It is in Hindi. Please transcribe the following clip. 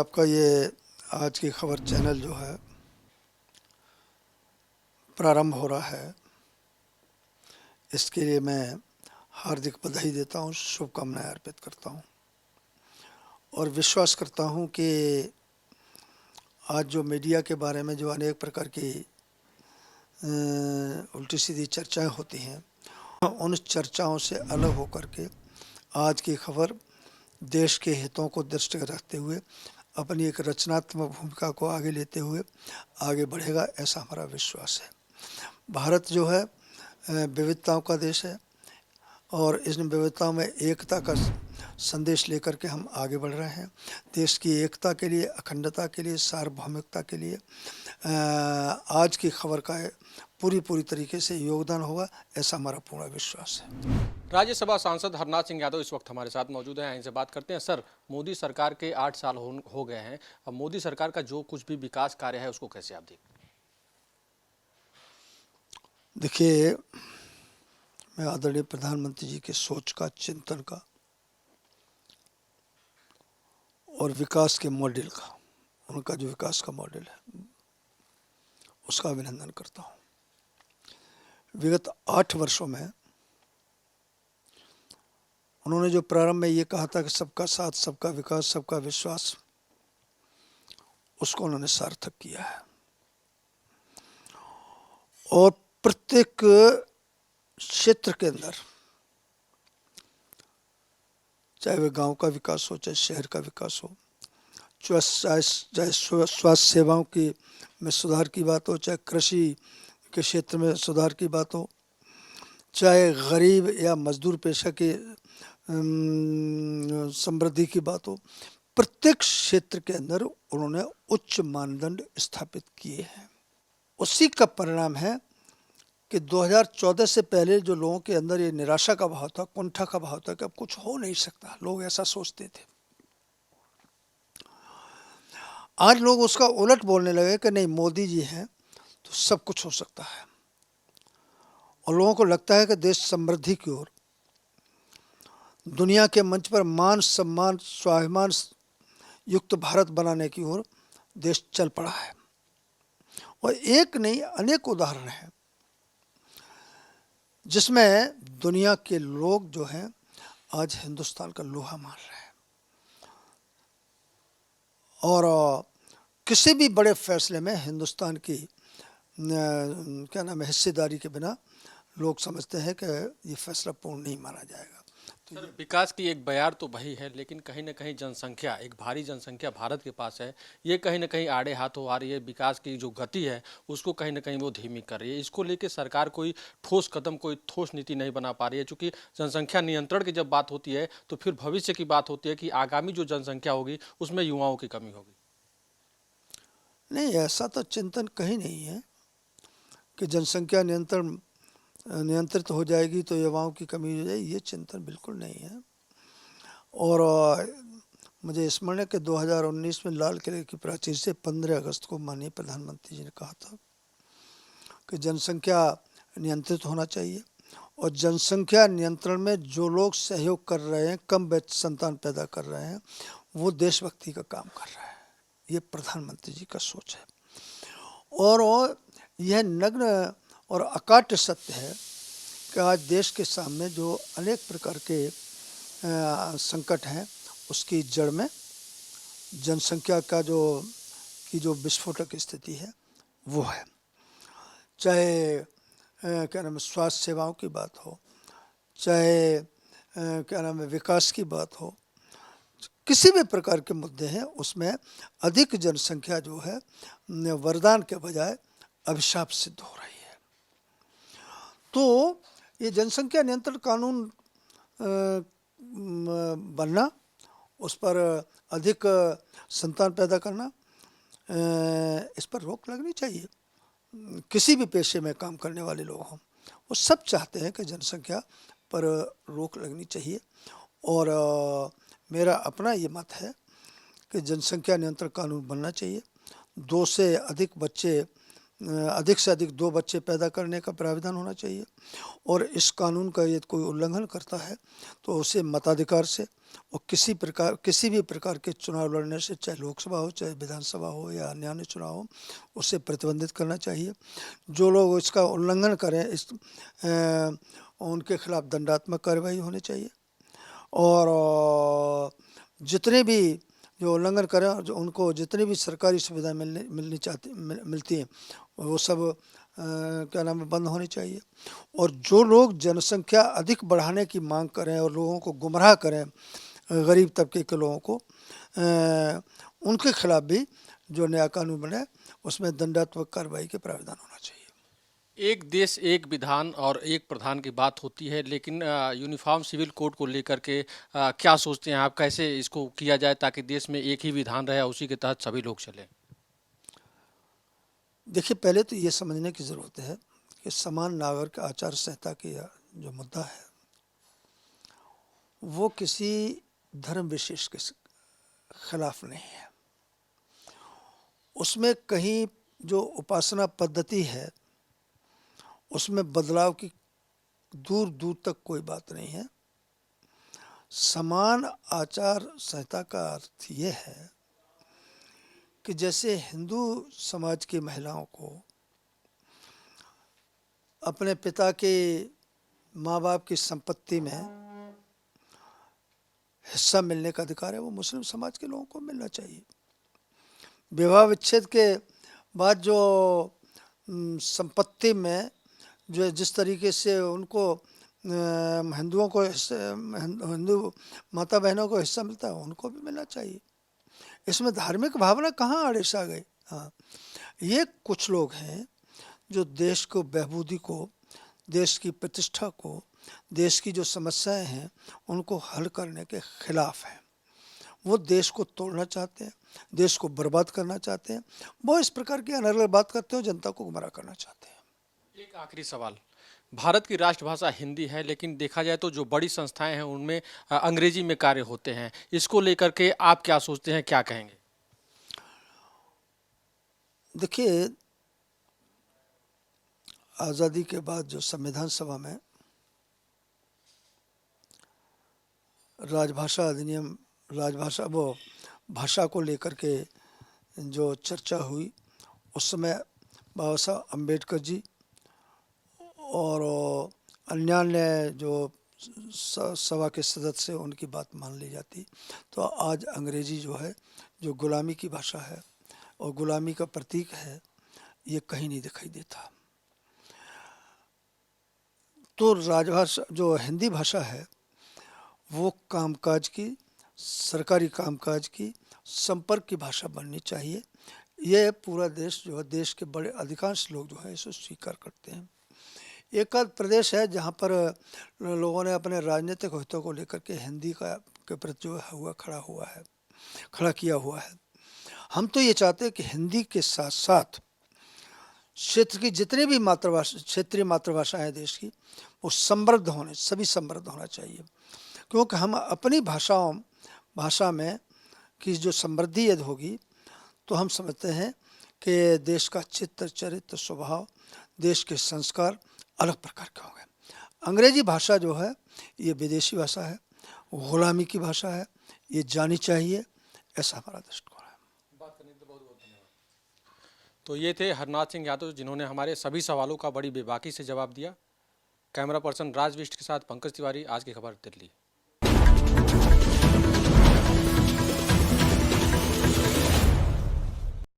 आपका ये आज की खबर चैनल जो है प्रारंभ हो रहा है, इसके लिए मैं हार्दिक बधाई देता हूँ, शुभकामनाएं अर्पित करता हूँ और विश्वास करता हूँ कि आज जो मीडिया के बारे में जो अनेक प्रकार की उल्टी सीधी चर्चाएं होती हैं, उन चर्चाओं से अलग होकर के आज की खबर देश के हितों को दृष्टि रखते हुए अपनी एक रचनात्मक भूमिका को आगे लेते हुए आगे बढ़ेगा, ऐसा हमारा विश्वास है। भारत जो है विविधताओं का देश है और इन विविधताओं में एकता का संदेश लेकर के हम आगे बढ़ रहे हैं। देश की एकता के लिए, अखंडता के लिए, सार्वभौमिकता के लिए आज की खबर का पूरी तरीके से योगदान होगा, ऐसा हमारा पूरा विश्वास है। राज्यसभा सांसद हरनाथ सिंह यादव इस वक्त हमारे साथ मौजूद हैं। इनसे बात करते हैं। सर, मोदी सरकार के 8 साल हो गए हैं। अब मोदी सरकार का जो कुछ भी विकास कार्य है उसको कैसे आप देखते हैं? देखिए, मैं आदरणीय प्रधानमंत्री जी के सोच का, चिंतन का और विकास के मॉडल का, उनका जो विकास का मॉडल है उसका अभिनंदन करता हूँ। विगत 8 वर्षों में उन्होंने जो प्रारंभ में ये कहा था कि सबका साथ, सबका विकास, सबका विश्वास, उसको उन्होंने सार्थक किया है और प्रत्येक क्षेत्र के अंदर, चाहे वह गांव का विकास हो, चाहे शहर का विकास हो, चाहे स्वास्थ्य सेवाओं की में सुधार की बात हो, चाहे कृषि के क्षेत्र में सुधार की बात हो, चाहे गरीब या मजदूर पेशा की समृद्धि की बात हो, प्रत्येक क्षेत्र के अंदर उन्होंने उच्च मानदंड स्थापित किए हैं। उसी का परिणाम है कि 2014 से पहले जो लोगों के अंदर ये निराशा का भाव था, कुंठा का भाव था कि अब कुछ हो नहीं सकता, लोग ऐसा सोचते थे, आज लोग उसका उलट बोलने लगे कि नहीं, मोदी जी हैं तो सब कुछ हो सकता है और लोगों को लगता है कि देश समृद्धि की ओर, दुनिया के मंच पर मान सम्मान, स्वाभिमान युक्त भारत बनाने की ओर देश चल पड़ा है। और एक नहीं, अनेक उदाहरण हैं जिसमें दुनिया के लोग जो हैं आज हिंदुस्तान का लोहा मान रहे हैं और किसी भी बड़े फैसले में हिंदुस्तान की क्या नाम है, हिस्सेदारी के बिना लोग समझते हैं कि ये फैसला पूर्ण नहीं माना जाएगा। सर, विकास की एक बयार तो वही है, लेकिन कहीं ना कहीं जनसंख्या, एक भारी जनसंख्या भारत के पास है, ये कहीं ना कहीं आड़े हाथों आ रही है। विकास की जो गति है उसको कहीं ना कहीं वो धीमी कर रही है। इसको लेकर सरकार कोई ठोस कदम, कोई ठोस नीति नहीं बना पा रही है। चूंकि जनसंख्या नियंत्रण की जब बात होती है तो फिर भविष्य की बात होती है कि आगामी जो जनसंख्या होगी उसमें युवाओं की कमी होगी। नहीं, ऐसा तो चिंतन कहीं नहीं है कि जनसंख्या नियंत्रित हो जाएगी तो युवाओं की कमी हो जाएगी, ये चिंतन बिल्कुल नहीं है। और मुझे स्मरण है कि 2019 में लाल किले की प्राचीर से 15 अगस्त को माननीय प्रधानमंत्री जी ने कहा था कि जनसंख्या नियंत्रित होना चाहिए और जनसंख्या नियंत्रण में जो लोग सहयोग कर रहे हैं, कम संतान पैदा कर रहे हैं, वो देशभक्ति का काम कर रहे हैं। ये प्रधानमंत्री जी का सोच है और यह नग्न और अकाट्य सत्य है कि आज देश के सामने जो अनेक प्रकार के संकट हैं, उसकी जड़ में जनसंख्या का जो विस्फोटक स्थिति है वो है। चाहे क्या नाम है, स्वास्थ्य सेवाओं की बात हो, चाहे क्या नाम है, विकास की बात हो, किसी भी प्रकार के मुद्दे हैं, उसमें अधिक जनसंख्या जो है वरदान के बजाय अभिशाप सिद्ध हो रही है। तो ये जनसंख्या नियंत्रण कानून बनना, उस पर अधिक संतान पैदा करना, इस पर रोक लगनी चाहिए। किसी भी पेशे में काम करने वाले लोग हों, वो सब चाहते हैं कि जनसंख्या पर रोक लगनी चाहिए और मेरा अपना ये मत है कि जनसंख्या नियंत्रण कानून बनना चाहिए। 2 से अधिक बच्चे अधिक से अधिक 2 बच्चे पैदा करने का प्रावधान होना चाहिए। और इस कानून का यदि कोई उल्लंघन करता है तो उसे मताधिकार से और किसी भी प्रकार के चुनाव लड़ने से, चाहे लोकसभा हो, चाहे विधानसभा हो या अन्य चुनाव हो, उसे प्रतिबंधित करना चाहिए। जो लोग इसका उल्लंघन करें उनके खिलाफ दंडात्मक कार्रवाई होनी चाहिए। और जितने भी जो उल्लंघन करें, जो उनको जितनी भी सरकारी सुविधा मिलती हैं वो सब क्या नाम है, बंद होनी चाहिए। और जो लोग जनसंख्या अधिक बढ़ाने की मांग करें और लोगों को गुमराह करें, गरीब तबके के लोगों को, उनके खिलाफ भी जो नया कानून बने उसमें दंडात्मक कार्रवाई के प्रावधान होना चाहिए। एक देश एक विधान और एक प्रधान की बात होती है, लेकिन यूनिफॉर्म सिविल कोड को लेकर के क्या सोचते हैं आप? कैसे इसको किया जाए ताकि देश में एक ही विधान रहे, उसी के तहत सभी लोग चलें? देखिए, पहले तो ये समझने की ज़रूरत है कि समान नागरिक आचार संहिता की जो मुद्दा है वो किसी धर्म विशेष के खिलाफ नहीं है। उसमें कहीं जो उपासना पद्धति है उसमें बदलाव की दूर दूर तक कोई बात नहीं है। समान आचार संहिता का अर्थ ये है कि जैसे हिंदू समाज की महिलाओं को अपने पिता के माँ बाप की संपत्ति में हिस्सा मिलने का अधिकार है, वो मुस्लिम समाज के लोगों को मिलना चाहिए। विवाह विच्छेद के बाद जो संपत्ति में जो जिस तरीके से उनको हिंदुओं को हिंदू माता बहनों को हिस्सा मिलता है उनको भी मिलना चाहिए। इसमें धार्मिक भावना कहाँ आड़ेस आ गई? हाँ, ये कुछ लोग हैं जो देश को बहबूदी को, देश की प्रतिष्ठा को, देश की जो समस्याएं हैं उनको हल करने के खिलाफ हैं। वो देश को तोड़ना चाहते हैं, देश को बर्बाद करना चाहते हैं। वो इस प्रकार की अनर्गल बात करते हो, जनता को गुमराह करना चाहते हैं। एक आखिरी सवाल, भारत की राष्ट्रभाषा हिंदी है, लेकिन देखा जाए तो जो बड़ी संस्थाएं हैं उनमें अंग्रेजी में कार्य होते हैं। इसको लेकर के आप क्या सोचते हैं, क्या कहेंगे? देखिए, आज़ादी के बाद जो संविधान सभा में राजभाषा अधिनियम, राजभाषा वो भाषा को लेकर के जो चर्चा हुई, उस समय बाबा साहब अम्बेडकर जी और अन्य जो सभा के सदस्य उनकी बात मान ली जाती, तो आज अंग्रेजी जो है, जो गुलामी की भाषा है और गुलामी का प्रतीक है, ये कहीं नहीं दिखाई देता। तो राजभाषा जो हिंदी भाषा है वो कामकाज की, सरकारी कामकाज की, संपर्क की भाषा बननी चाहिए। ये पूरा देश जो है, देश के बड़े अधिकांश लोग जो है इसे स्वीकार करते हैं। एक आध प्रदेश है जहाँ पर लोगों ने अपने राजनीतिक हितों को लेकर के हिंदी का के प्रति जो है खड़ा किया हुआ है। हम तो ये चाहते हैं कि हिंदी के साथ साथ क्षेत्र की जितनी भी क्षेत्रीय मातृभाषाएं हैं देश की, वो सभी समृद्ध होना चाहिए। क्योंकि हम अपनी भाषा में की जो समृद्धि यदि होगी तो हम समझते हैं कि देश का चित्र, चरित्र, स्वभाव, देश के संस्कार अलग प्रकार के होंगे। अंग्रेजी भाषा जो है ये विदेशी भाषा है, गुलामी की भाषा है, ये जानी चाहिए, ऐसा हमारा दृष्टिकोण है। बात करने के लिए बहुत बहुत धन्यवाद। तो ये थे हरनाथ सिंह यादव, जिन्होंने हमारे सभी सवालों का बड़ी बेबाकी से जवाब दिया। कैमरा पर्सन राज विष्ट के साथ पंकज तिवारी, आज की खबर दिल्ली।